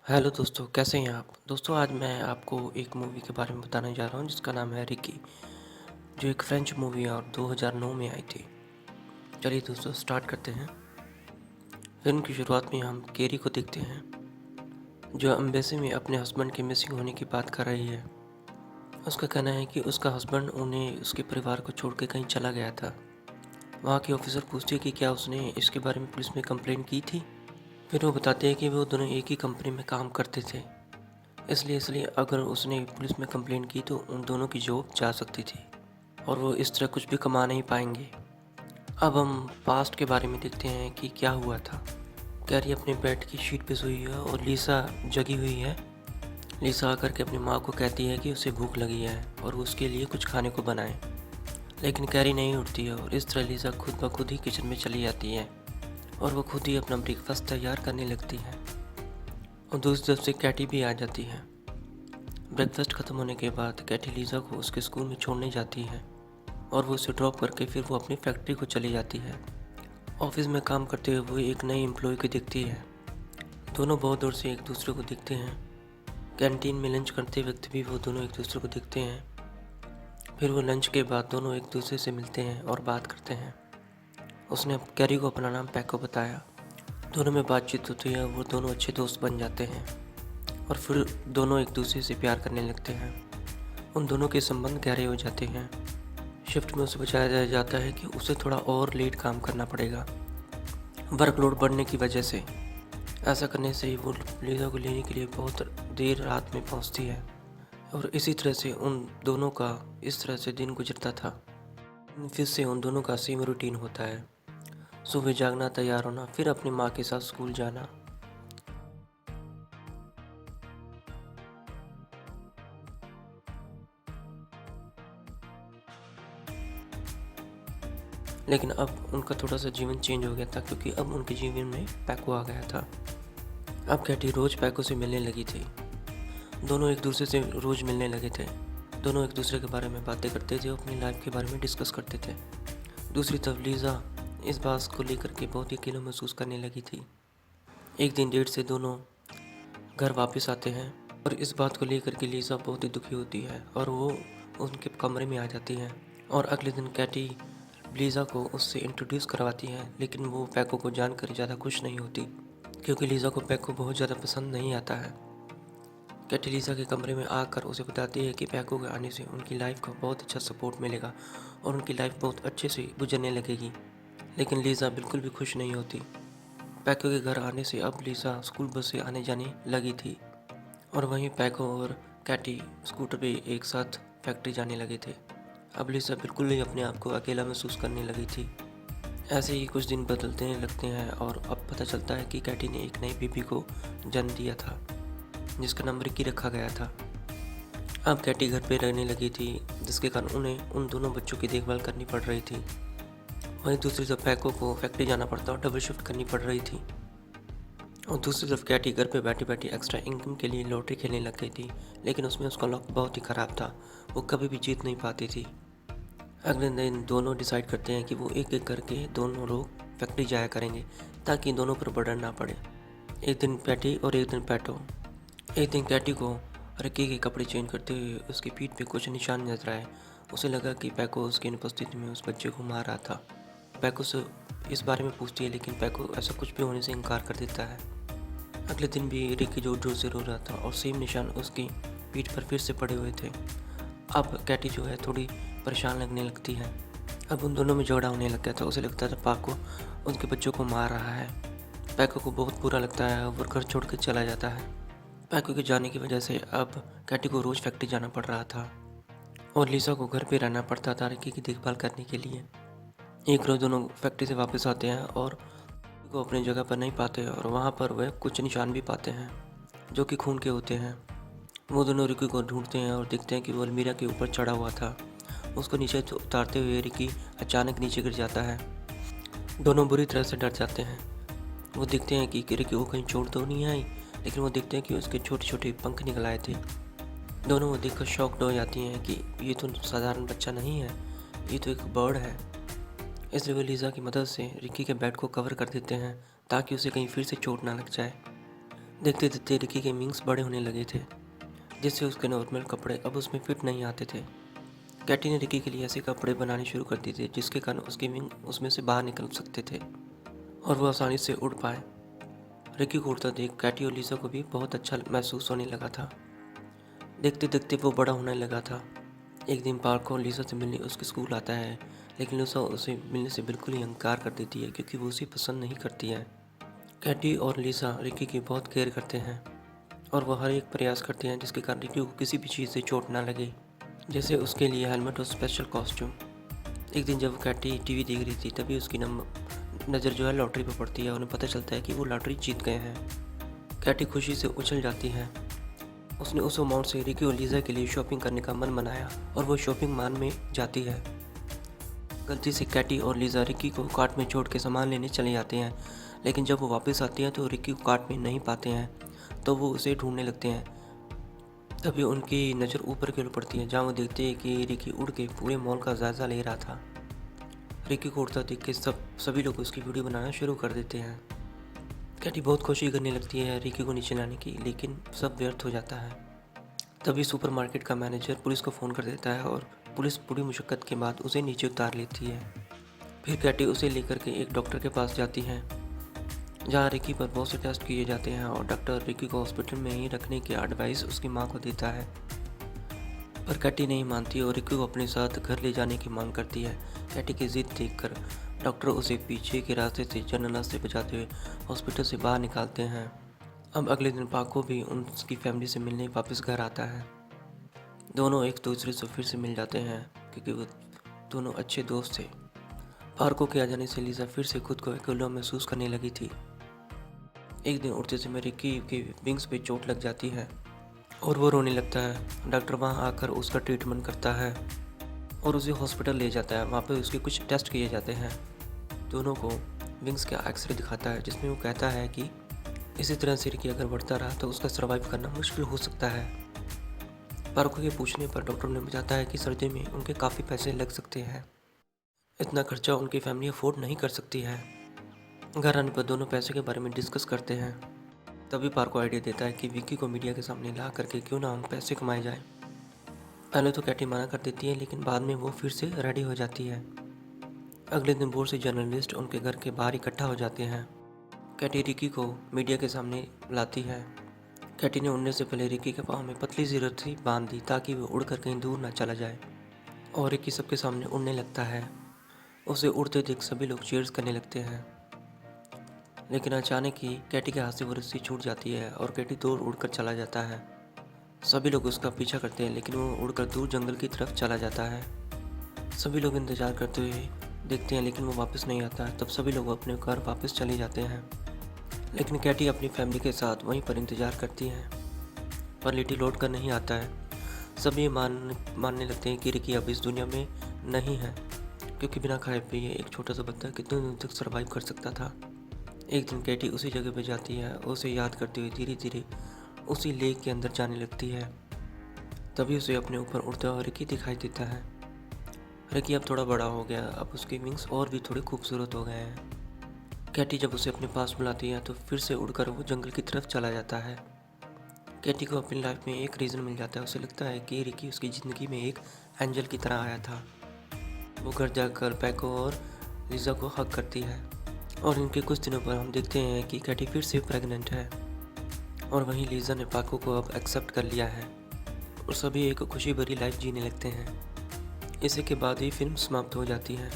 Hello दोस्तों, कैसे हैं आप? दोस्तों, आज मैं आपको एक मूवी के बारे में बताने जा रहा हूँ जिसका नाम है रिकी, जो एक फ्रेंच मूवी है और 2009 में आई थी। चलिए दोस्तों, स्टार्ट करते हैं। फिल्म की शुरुआत में हम कैरी को देखते हैं, जो एम्बेसी में अपने हस्बैंड के मिसिंग होने की बात कर रही है। उसका कहना है कि उसका हस्बैंड उन्हें उसके परिवार को छोड़ के कहीं चला गया था। वहाँ के ऑफिसर पूछते हैं कि क्या उसने इसके बारे में पुलिस में कंप्लेंट की थी। फिर वो बताते हैं कि वो दोनों एक ही कंपनी में काम करते थे, इसलिए अगर उसने पुलिस में कंप्लेंट की तो उन दोनों की जॉब जा सकती थी और वो इस तरह कुछ भी कमा नहीं पाएंगे। अब हम पास्ट के बारे में देखते हैं कि क्या हुआ था। कैरी अपने बेड की शीट पे सोई है और लीसा जगी हुई है। लीसा आकर के अपनी माँ को कहती है कि उसे भूख लगी है और वो उसके लिए कुछ खाने को बनाए, लेकिन कैरी नहीं उठती है और इस तरह लीसा खुद ब खुद ही किचन में चली जाती है और वो खुद ही अपना ब्रेकफास्ट तैयार करने लगती है। और दूसरी तरफ से कैटी भी आ जाती है। ब्रेकफास्ट ख़त्म होने के बाद कैटी लीज़ा को उसके स्कूल में छोड़ने जाती है और वो उसे ड्रॉप करके फिर वो अपनी फैक्ट्री को चली जाती है। ऑफिस में काम करते हुए वो एक नई एम्प्लॉय को दिखती है। दोनों बहुत दूर से एक दूसरे को दिखते हैं। कैंटीन में लंच करते वक्त भी वो दोनों एक दूसरे को दिखते हैं। फिर वो लंच के बाद दोनों एक दूसरे से मिलते हैं और बात करते हैं। उसने कैरी को अपना नाम पैको बताया। दोनों में बातचीत होती है, वो दोनों अच्छे दोस्त बन जाते हैं और फिर दोनों एक दूसरे से प्यार करने लगते हैं। उन दोनों के संबंध गहरे हो जाते हैं। शिफ्ट में उसे बताया जाता है कि उसे थोड़ा और लेट काम करना पड़ेगा, वर्कलोड बढ़ने की वजह से। ऐसा करने से ही वो लीजा को लेने के लिए बहुत देर रात में पहुंचती है और इसी तरह से उन दोनों का इस तरह से दिन गुजरता था। फिर से उन दोनों का सेम रूटीन होता है, सुबह जागना, तैयार होना, फिर अपनी माँ के साथ स्कूल जाना। लेकिन अब उनका थोड़ा सा जीवन चेंज हो गया था, क्योंकि अब उनके जीवन में पैको आ गया था। अब कैटी रोज़ पैको से मिलने लगी थी। दोनों एक दूसरे से रोज़ मिलने लगे थे। दोनों एक दूसरे के बारे में बातें करते थे और अपनी लाइफ के बारे में डिस्कस करते थे। दूसरी तरफ लीज़ा इस बात को लेकर के बहुत ही अकेला महसूस करने लगी थी। एक दिन डेट से दोनों घर वापस आते हैं और इस बात को लेकर के लीज़ा बहुत ही दुखी होती है और वो उनके कमरे में आ जाती है। और अगले दिन कैटी लीज़ा को उससे इंट्रोड्यूस करवाती है, लेकिन वो पैको को जानकर ज़्यादा खुश नहीं होती, क्योंकि लीज़ा को पैको बहुत ज़्यादा पसंद नहीं आता है। कैटी लीज़ा के कमरे में आकर उसे बताती है कि पैको के आने से उनकी लाइफ को बहुत अच्छा सपोर्ट मिलेगा और उनकी लाइफ बहुत अच्छे से गुजरने लगेगी। लेकिन लीज़ा बिल्कुल भी खुश नहीं होती। पैको के घर आने से अब लीज़ा स्कूल बस से आने जाने लगी थी और वहीं पैको और कैटी स्कूटर पे एक साथ फैक्ट्री जाने लगे थे। अब लीज़ा बिल्कुल ही अपने आप को अकेला महसूस करने लगी थी। ऐसे ही कुछ दिन बदलते लगते हैं और अब पता चलता है कि कैटी ने एक नई बेबी को जन्म दिया था, जिसका नाम रिकी रखा गया था। अब कैटी घर पे रहने लगी थी, जिसके कारण उन्हें उन दोनों बच्चों की देखभाल करनी पड़ रही थी। वहीं दूसरी तरफ पैको को फैक्ट्री जाना पड़ता और डबल शिफ्ट करनी पड़ रही थी। और दूसरी तरफ कैटी घर पे बैठी बैठी एक्स्ट्रा इनकम के लिए लॉटरी खेलने लग गई थी, लेकिन उसमें उसका लक बहुत ही ख़राब था। वो कभी भी जीत नहीं पाती थी। अगले दिन दोनों डिसाइड करते हैं कि वो एक एक करके दोनों लोग फैक्ट्री जाया करेंगे, ताकि दोनों पर बर्डन ना पड़े। एक दिन पैटी और एक दिन पैटो। एक दिन कैटी को रिकी के कपड़े चेंज करते हुए उसकी पीठ पे कुछ निशान नजर आए। उसे लगा कि पैको उसकी अनुपस्थिति में उस बच्चे को मार रहा था। पैको से इस बारे में पूछती है, लेकिन पैको ऐसा कुछ भी होने से इनकार कर देता है। अगले दिन भी रिकी जोर जोर से रो रहा था और सेम निशान उसकी पीठ पर फिर से पड़े हुए थे। अब कैटी जो है थोड़ी परेशान लगने लगती है। अब उन दोनों में झगड़ा होने लग गया था। उसे लगता था पैको उनके बच्चों को मार रहा है। पैको को बहुत बुरा लगता है और घर छोड़ कर चला जाता है। पैको के जाने की वजह से अब कैटी को रोज़ फैक्ट्री जाना पड़ रहा था और लीसा को घर पे रहना पड़ता था रिकी की देखभाल करने के लिए। एक रोज़ दोनों फैक्ट्री से वापस आते हैं और रिकी को अपनी जगह पर नहीं पाते और वहाँ पर वह कुछ निशान भी पाते हैं जो कि खून के होते हैं। वो दोनों रिकी को ढूंढते हैं और देखते हैं कि वो अलमीरा के ऊपर चढ़ा हुआ था। उसको नीचे उतारते हुए रिकी अचानक नीचे गिर जाता है। दोनों बुरी तरह से डर जाते हैं। वो देखते हैं कि रिकी को कहीं चोट तो नहीं आई, लेकिन वो देखते हैं कि उसके छोटे छोटे पंख निकल आए थे। दोनों वो देखकर शॉक्ड हो जाती हैं कि ये तो साधारण बच्चा नहीं है, ये तो एक बर्ड है। इसलिए वो लीज़ा की मदद से रिकी के बेड को कवर कर देते हैं, ताकि उसे कहीं फिर से चोट ना लग जाए। देखते देखते रिकी के विंग्स बड़े होने लगे थे, जिससे उसके नॉर्मल कपड़े अब उसमें फिट नहीं आते थे। कैटी ने रिकी के लिए ऐसे कपड़े बनाने शुरू कर दिए थे जिसके कारण उसके विंग उसमें से बाहर निकल सकते थे और वो आसानी से उड़ पाए। रिकी को उड़ता देख कैटी और लीसा को भी बहुत अच्छा महसूस होने लगा था। देखते देखते वो बड़ा होने लगा था। एक दिन पार्क और लीसा से मिलने उसके स्कूल आता है, लेकिन लीसा उसे मिलने से बिल्कुल ही इनकार कर देती है क्योंकि वो उसे पसंद नहीं करती है। कैटी और लीसा रिकी की बहुत केयर करते हैं और वो हर एक प्रयास करते हैं जिसके कारण रिकी को किसी भी चीज़ से चोट ना लगे, जैसे उसके लिए हेलमेट और स्पेशल कॉस्ट्यूम। एक दिन जब कैटी टीवी देख रही थी तभी उसकी नज़र जो है लॉटरी पर पड़ती है और उन्हें पता चलता है कि वो लॉटरी जीत गए हैं। कैटी खुशी से उछल जाती है। उसने उस अमाउंट से रिकी और लीजा के लिए शॉपिंग करने का मन बनाया और वो शॉपिंग मॉल में जाती है। गलती से कैटी और लीजा रिकी को कार्ट में छोड़ के सामान लेने चले जाते हैं, लेकिन जब वो वापस आती हैं तो रिकी को कार्ट में नहीं पाते हैं, तो वो उसे ढूंढने लगते हैं। तभी उनकी नज़र ऊपर की ओर पड़ती है, जहाँ वो देखते हैं कि रिकी उड़ के पूरे मॉल का जायज़ा ले रहा था। रिकी को उड़ता देख के सभी लोग उसकी वीडियो बनाना शुरू कर देते हैं। कैटी बहुत कोशिश करने लगती है रिकी को नीचे लाने की, लेकिन सब व्यर्थ हो जाता है। तभी सुपरमार्केट का मैनेजर पुलिस को फ़ोन कर देता है और पुलिस पूरी मुशक्क़त के बाद उसे नीचे उतार लेती है। फिर कैटी उसे लेकर के एक डॉक्टर के पास जाती है, जहाँ रिकी पर बहुत से टेस्ट किए जाते हैं और डॉक्टर रिकी को हॉस्पिटल में ही रखने की एडवाइस उसकी माँ को देता है। पर कैटी नहीं मानती और रिकी को अपने साथ घर ले जाने की मांग करती है। कैटी की जिद देखकर डॉक्टर उसे पीछे के रास्ते से जंगल से बचाते हुए हॉस्पिटल से बाहर निकालते हैं। अब अगले दिन पाको भी उसकी फैमिली से मिलने वापस घर आता है। दोनों एक दूसरे से फिर से मिल जाते हैं क्योंकि वो दोनों अच्छे दोस्त थे। पार्को के आ जाने से लीजा फिर से खुद को अकेला महसूस करने लगी थी। एक दिन उड़ते समय रिकी के विंग्स पे चोट लग जाती है और वो रोने लगता है। डॉक्टर वहाँ आकर उसका ट्रीटमेंट करता है और उसे हॉस्पिटल ले जाता है। वहाँ पे उसके कुछ टेस्ट किए जाते हैं। दोनों को विंग्स का एक्सरे दिखाता है, जिसमें वो कहता है कि इसी तरह से रिकी अगर बढ़ता रहा तो उसका सर्वाइव करना मुश्किल हो सकता है। पार्को के पूछने पर डॉक्टर ने बताता है कि सर्जरी में उनके काफ़ी पैसे लग सकते हैं। इतना खर्चा उनकी फैमिली अफोर्ड नहीं कर सकती है। घर आने पर दोनों पैसे के बारे में डिस्कस करते हैं। तभी पार्को आइडिया देता है कि विक्की को मीडिया के सामने ला करके क्यों ना हम पैसे कमाए जाएं। पहले तो कैटी मना कर देती है, लेकिन बाद में वो फिर से रेडी हो जाती है। अगले दिन बहुत से जर्नलिस्ट उनके घर के बाहर इकट्ठा हो जाते हैं। कैटी रिकी को मीडिया के सामने लाती है। कैटी ने उड़ने से पहले रिकी के पाँव में पतली सी रस्सी बांध दी ताकि वो उड़कर कहीं दूर ना चला जाए, और रिकी सबके सामने उड़ने लगता है। उसे उड़ते देख सभी लोग चीयर्स करने लगते हैं, लेकिन अचानक ही कैटी के हाथ से वो रस्सी छूट जाती है और कैटी दूर उड़कर चला जाता है। सभी लोग उसका पीछा करते हैं, लेकिन वो उड़कर दूर जंगल की तरफ चला जाता है। सभी लोग इंतज़ार करते हुए देखते हैं, लेकिन वो वापस नहीं आता। तब सभी लोग अपने घर वापस चले जाते हैं, लेकिन कैटी अपनी फैमिली के साथ वहीं पर इंतज़ार करती है, पर लिटिल लौट कर नहीं आता है। सभी मानने लगते हैं कि रिकी अब इस दुनिया में नहीं है, क्योंकि बिना खाए पिए एक छोटा सा बच्चा कितने दिन तक सर्वाइव कर सकता था। एक दिन कैटी उसी जगह पर जाती है, उसे याद करते हुए धीरे धीरे उसी लेक के अंदर जाने लगती है। तभी उसे अपने ऊपर उड़ता हुआ रिकी दिखाई देता है। रिकी अब थोड़ा बड़ा हो गया, अब उसके विंग्स और भी थोड़े खूबसूरत हो गए हैं। कैटी जब उसे अपने पास बुलाती है तो फिर से उड़कर वो जंगल की तरफ चला जाता है। कैटी को अपनी लाइफ में एक रीज़न मिल जाता है। उसे लगता है कि रिकी उसकी ज़िंदगी में एक एंजल की तरह आया था। वो घर जाकर पैको और लीजा को हक करती है, और इनके कुछ दिनों पर हम देखते हैं कि कैटी फिर से प्रेग्नेंट है, और वहीं लीजा ने पाको को अब एक्सेप्ट कर लिया है और सभी एक खुशी भरी लाइफ जीने लगते हैं। इसी के बाद ही फिल्म समाप्त हो जाती है।